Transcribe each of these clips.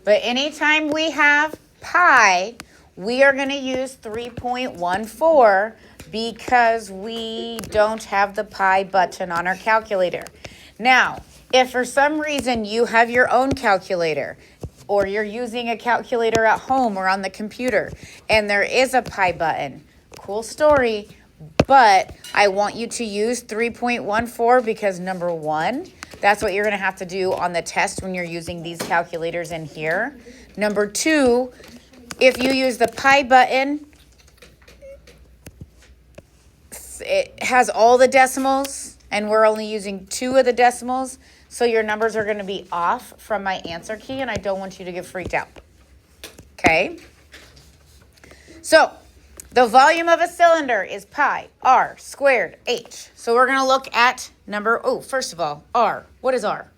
But anytime we have pi, we are going to use 3.14 because we don't have the pi button on our calculator. Now, if for some reason you have your own calculator, or you're using a calculator at home or on the computer, and there is a pi button, cool story, but I want you to use 3.14 because number one, that's what you're going to have to do on the test when you're using these calculators in here. Number two, if you use the pi button, it has all the decimals, and we're only using 2 of the decimals, so your numbers are going to be off from my answer key, and I don't want you to get freaked out. Okay? So, the volume of a cylinder is pi r squared h. So we're going to look at first of all, r. What is r?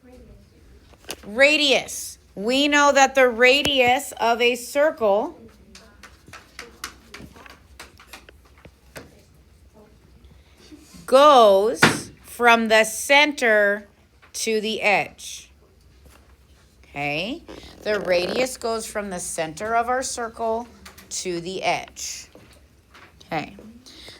Radius. We know that the radius of a circle goes from the center to the edge. Okay? The radius goes from the center of our circle to the edge. Okay,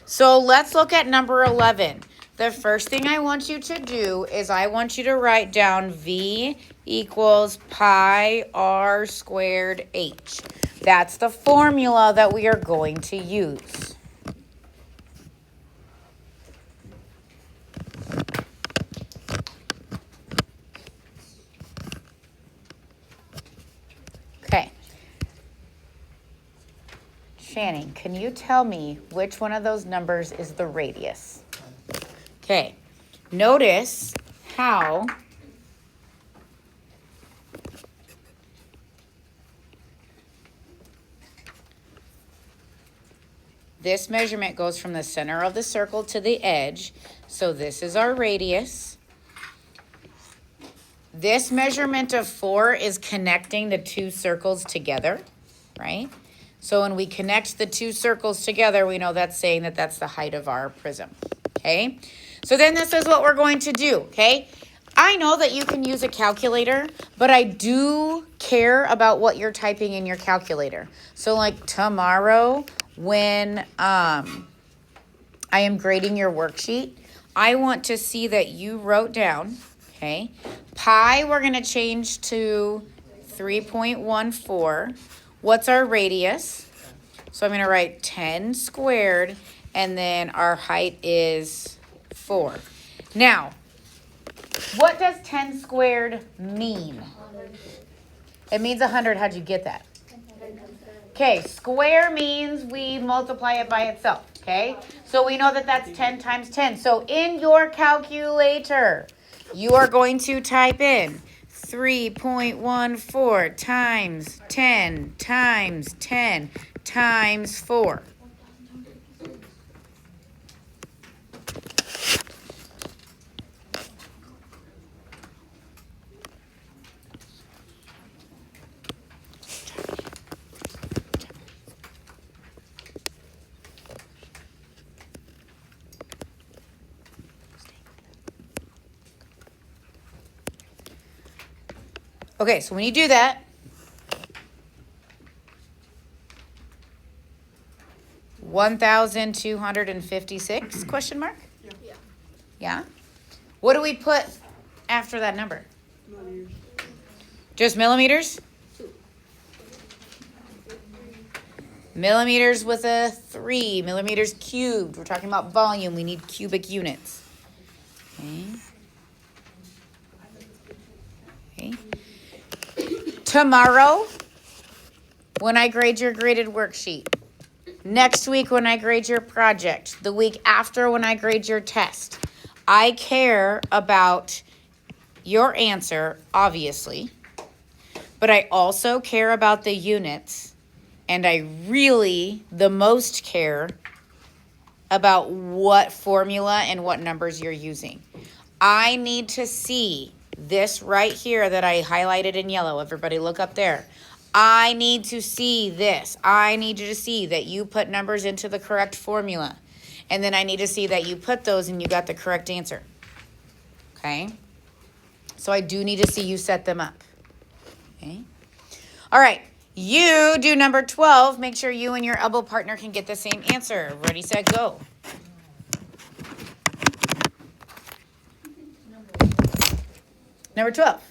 so let's look at number 11. The first thing I want you to do is I want you to write down V equals pi r squared h. That's the formula that we are going to use. Okay. Channing, can you tell me which one of those numbers is the radius? Okay, notice how this measurement goes from the center of the circle to the edge. So this is our radius. This measurement of 4 is connecting the two circles together, right? So when we connect the two circles together, we know that's saying that that's the height of our prism, okay? So then this is what we're going to do, okay? I know that you can use a calculator, but I do care about what you're typing in your calculator. So like tomorrow when I am grading your worksheet, I want to see that you wrote down, okay? Pi, we're going to change to 3.14. What's our radius? So I'm going to write 10 squared, and then our height is 4. Now, what does 10 squared mean? It means 100. How'd you get that? Okay, square means we multiply it by itself, okay? So we know that that's 10 times 10. So in your calculator, you are going to type in 3.14 times 10 times 10 times 4. Okay, so when you do that, 1,256 question mark? Yeah. Yeah? What do we put after that number? Millimeters. Just millimeters? Millimeters with a 3, millimeters cubed. We're talking about volume. We need cubic units. Okay. Okay. Tomorrow, when I grade your graded worksheet, next week when I grade your project, the week after when I grade your test, I care about your answer, obviously, but I also care about the units, and I really, the most care about what formula and what numbers you're using. I need to see this right here that I highlighted in yellow. Everybody look up there. I need to see this. I need you to see that you put numbers into the correct formula. And then I need to see that you put those and you got the correct answer. Okay? So I do need to see you set them up. Okay? All right. You do number 12. Make sure you and your elbow partner can get the same answer. Ready, set, go. Number 12.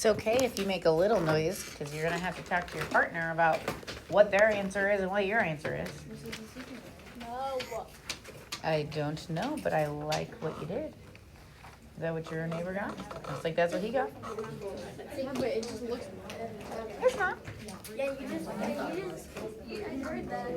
It's okay if you make a little noise because you're going to have to talk to your partner about what their answer is and what your answer is. No. I don't know, but I like what you did. Is that what your neighbor got? Looks like that's what he got. Yeah, but it just looks. It's not. Yeah, you I heard that.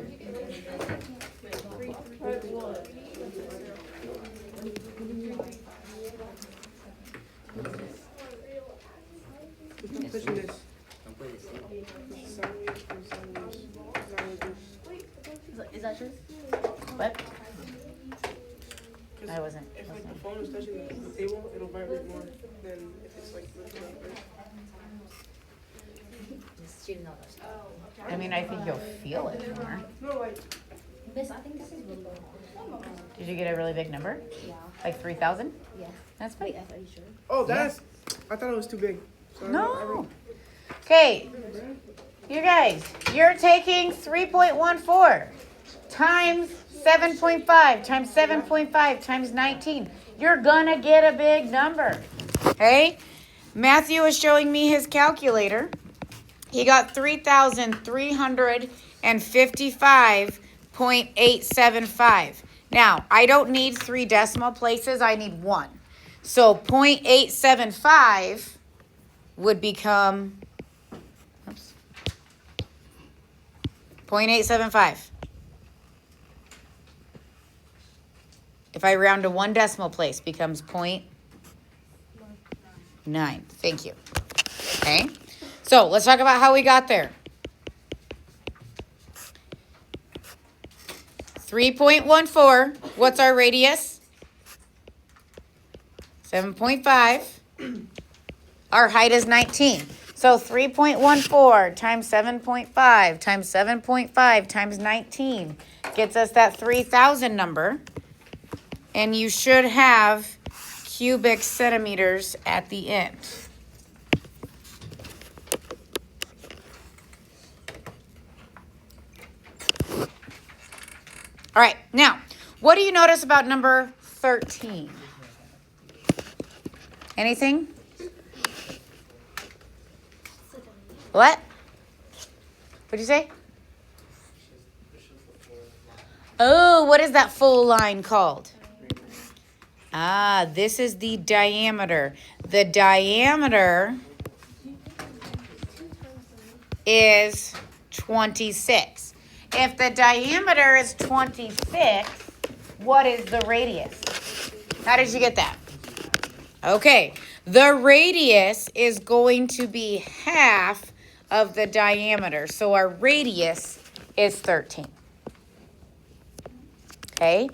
Is that yours? What? I wasn't. If like the phone is touching the table, it'll vibrate more than if it's like lifted up. I mean, I think you'll feel it more. No, like Miss, I think this is really low. Did you get a really big number? Yeah. Like 3,000? Yeah. That's pretty. Wait, are you sure? oh, that's. I thought it was too big. So No. Okay, you guys, you're taking 3.14 times 7.5 times 7.5 times 19. You're gonna get a big number. Okay? Matthew is showing me his calculator. He got 3,355.875. Now, I don't need 3 decimal places, I need 1. So 0.875 would become, oops, 0.875. If I round to 1 decimal place, becomes 0.9. Thank you. Okay, so let's talk about how we got there. 3.14, what's our radius? 7.5. Our height is 19. So 3.14 times 7.5 times 7.5 times 19 gets us that 3,000 number. And you should have cubic centimeters at the end. All right, now, what do you notice about number 13? Anything? What? What'd you say? Oh, what is that full line called? Ah, this is the diameter. The diameter is 26. If the diameter is 26, what is the radius? How did you get that? Okay, the radius is going to be half of the diameter. So our radius is 13. Okay?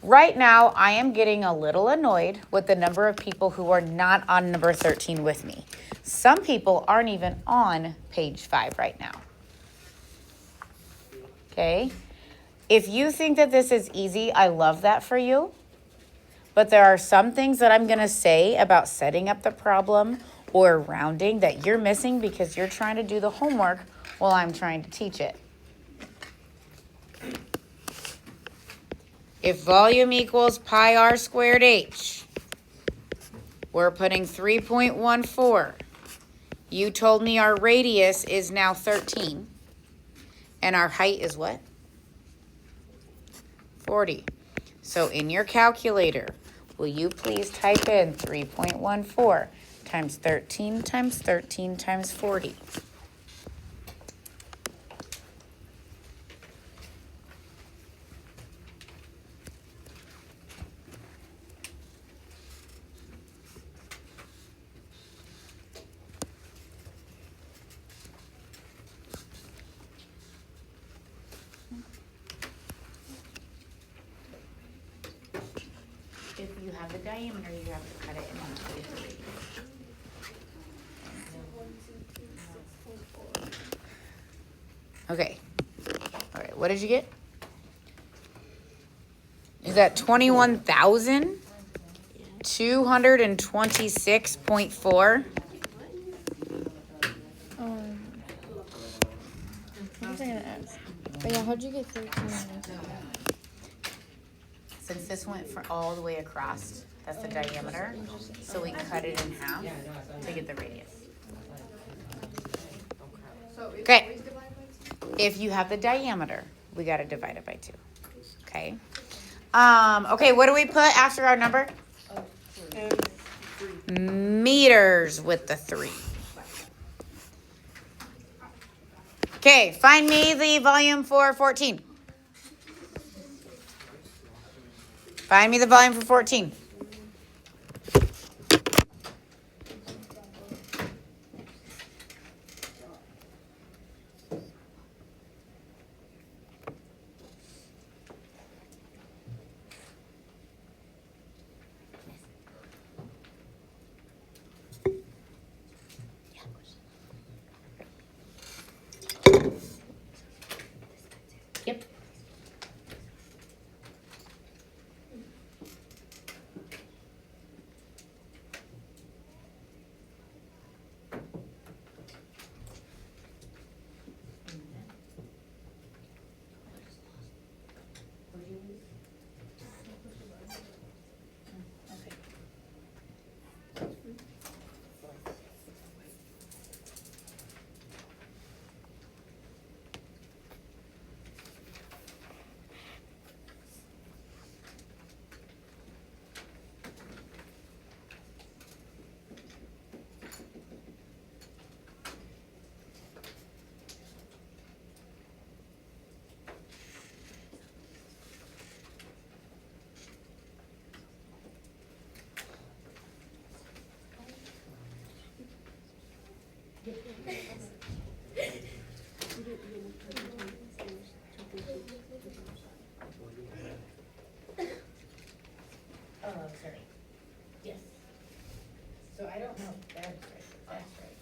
Right now, I am getting a little annoyed with the number of people who are not on number 13 with me. Some people aren't even on page 5 right now. Okay? If you think that this is easy, I love that for you. But there are some things that I'm going to say about setting up the problem or rounding that you're missing because you're trying to do the homework while I'm trying to teach it. If volume equals pi r squared h, we're putting 3.14 You told me our radius is now 13. And our height is what? 40. So in your calculator, will you please type in 3.14 times 13 times 13 times 40? If you have the diameter, you have to cut it in half to get the radius. Okay. All right, what did you get? Is that 21,226.4? What was I gonna ask? But yeah, how'd you get 13? Since this went for all the way across, that's the diameter, so we cut it in half to get the radius. Okay. If you have the diameter, we gotta divide it by 2. Okay. Okay, what do we put after our number? And 3. Meters with the 3. Okay, find me the volume for 14. Find me the volume for 14. Yep. Oh, sorry. Yes. So I don't know. That's right. That's right.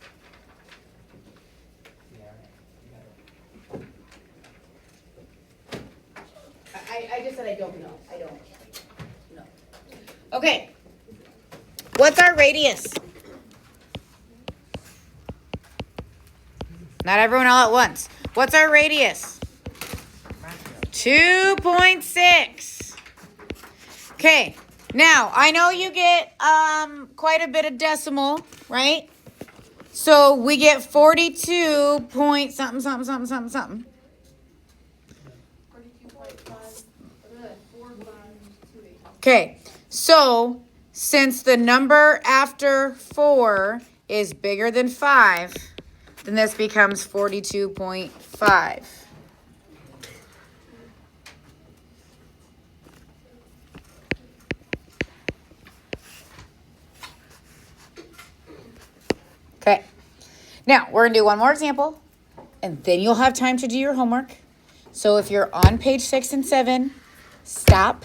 I just said I don't know. I don't know. Okay. What's our radius? Not everyone all at once. What's our radius? 2.6. Okay. Now, I know you get quite a bit of decimal, right? So we get 42 point something, something, something, something, something. 42.5. 4528. Okay. So since the number after 4 is bigger than 5, then this becomes 42.5. Okay. Now, we're going to do one more example, and then you'll have time to do your homework. So if you're on page 6 and 7, stop.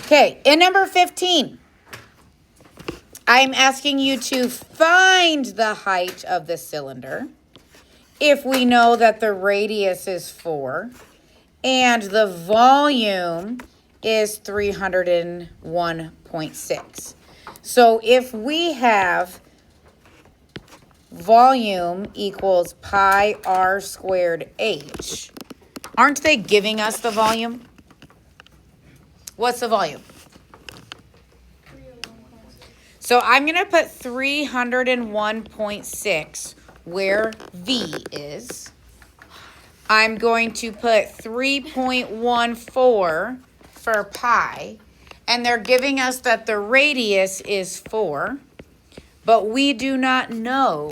Okay, in number 15, I'm asking you to find the height of the cylinder if we know that the radius is 4 and the volume is 301.6. So if we have volume equals pi r squared h, aren't they giving us the volume? What's the volume? So I'm going to put 301.6 where V is. I'm going to put 3.14 for pi. And they're giving us that the radius is 4. But we do not know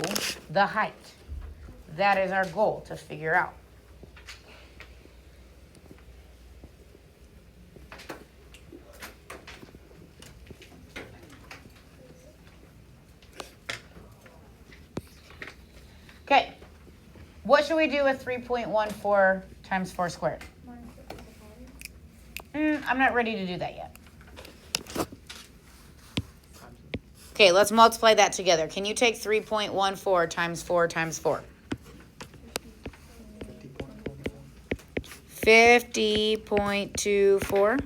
the height. That is our goal to figure out. Okay, what should we do with 3.14 times 4 squared? I'm not ready to do that yet. Okay, let's multiply that together. Can you take 3.14 times 4 times 4? 50.24.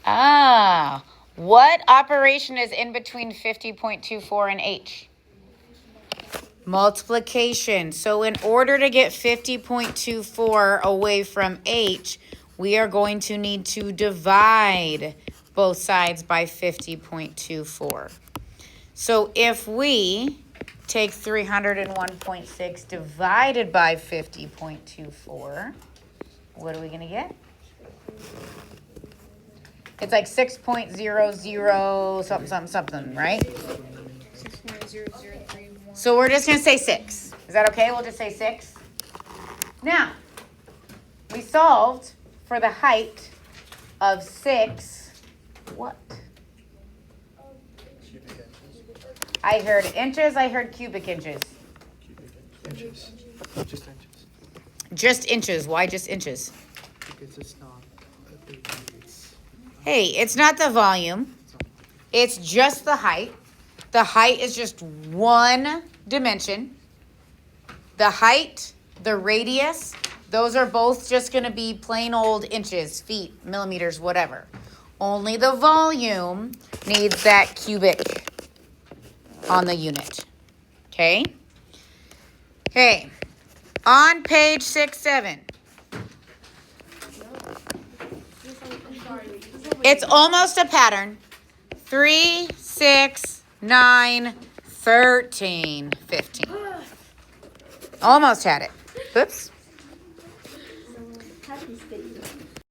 Ah, what operation is in between 50.24 and H? Multiplication. So in order to get 50.24 away from H, we are going to need to divide both sides by 50.24. So if we take 301.6 divided by 50.24, what are we going to get? It's like 6.00 something, something, something, right? 6.0031. So we're just going to say 6. Is that okay? We'll just say 6. Now, we solved for the height of 6. What? I heard inches. I heard cubic inches. Inches. Just inches. Just inches. Why just inches? Because it's not a big it's Hey, it's not the volume. It's just the height. The height is just one dimension. The height, the radius, those are both just going to be plain old inches, feet, millimeters, whatever. Only the volume needs that cubic on the unit. Okay? Okay. On page 6-7. It's almost a pattern. 3, 6, 9, 13, 15. Almost had it. Oops.